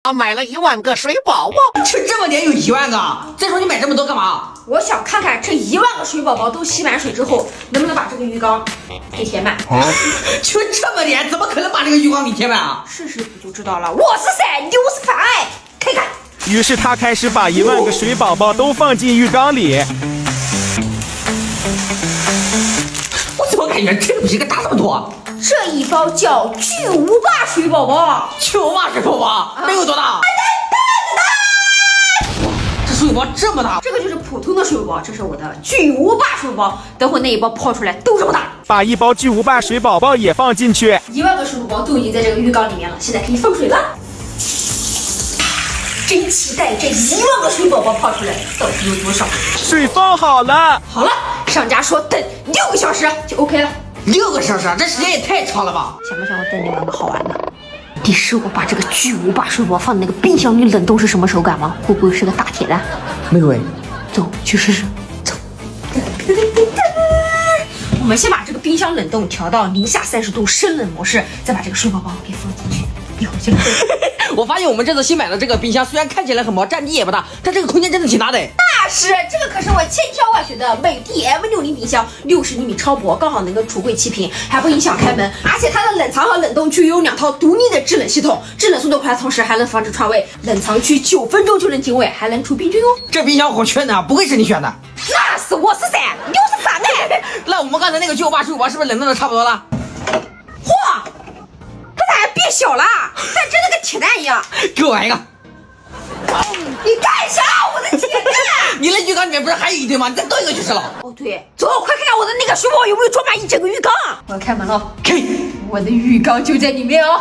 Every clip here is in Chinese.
买了1万个水宝宝，就这么点有1万个？再说你买这么多干嘛？我想看看这1万个水宝宝都吸满水之后，能不能把这个鱼缸给填满。就这么点，怎么可能把这个鱼缸给填满啊？试试不就知道了。我是谁？牛是凡，看看。于是他开始把1万个水宝宝都放进浴缸里。我怎么感觉这个比这个大这么多？这一包叫巨无霸水宝宝，巨无霸水宝宝，能有多大？这水宝这么大？这个就是普通的水宝，这是我的巨无霸水宝。等会那一包泡出来都这么大。把1包巨无霸水宝宝也放进去。1万个水宝宝都已经在这个浴缸里面了，现在可以放水了。真期待这1万个水宝宝泡出来到底有多少。水放好了，好了，商家说等6个小时就 OK 了。6个小时，这时间也太长了吧？想不想我带你玩个好玩的？你试过把这个巨无霸水宝放在那个冰箱里冷冻是什么手感吗？会不会是个大铁蛋？没有哎。走，去试试。走。我们先把这个冰箱冷冻调到零下30度深冷模式，再把这个水宝宝给放进去。一会儿就。我发现我们这次新买的这个冰箱虽然看起来很薄，占地也不大，但这个空间真的挺大的。那是，这个可是我千挑万选的美的 M60冰箱，60厘米超薄，刚好能跟橱柜齐平，还不影响开门。而且它的冷藏和冷冻区有2套独立的制冷系统，制冷速度快，同时还能防止串味。冷藏区9分钟就能进味，还能除病菌哦。这冰箱好全能啊，不愧是你选的。那是我是谁？牛是反的。那我们刚才那个巨无霸水宝是不是冷冻的差不多了？嚯，它咋还变小了？它真的跟铁蛋一样。给我来一个。你干啥？我的铁蛋！你的浴缸里面不是还有一堆吗？你再倒一个就是了。哦对，走，快看看我的那个水宝有没有装满1整个浴缸。我要开门了，开，我的浴缸就在里面哦。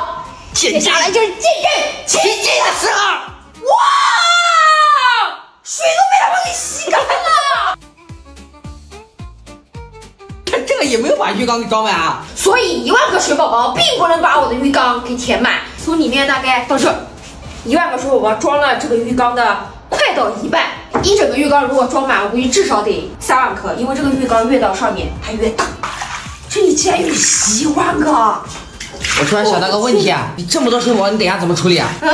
接下来就是见证奇迹的时候。哇，水都被他们给吸干了。这个也没有把浴缸给装满啊。所以1万个水宝宝并不能把我的浴缸给填满，从里面大概到这，1万个水宝宝装了这个浴缸的快到一半。1整个浴缸如果装满，我估计至少得3万颗，因为这个浴缸越到上面它越大。这里竟然有1万个！我突然想到个问题啊，你这么多水宝，你等一下怎么处理啊？啊？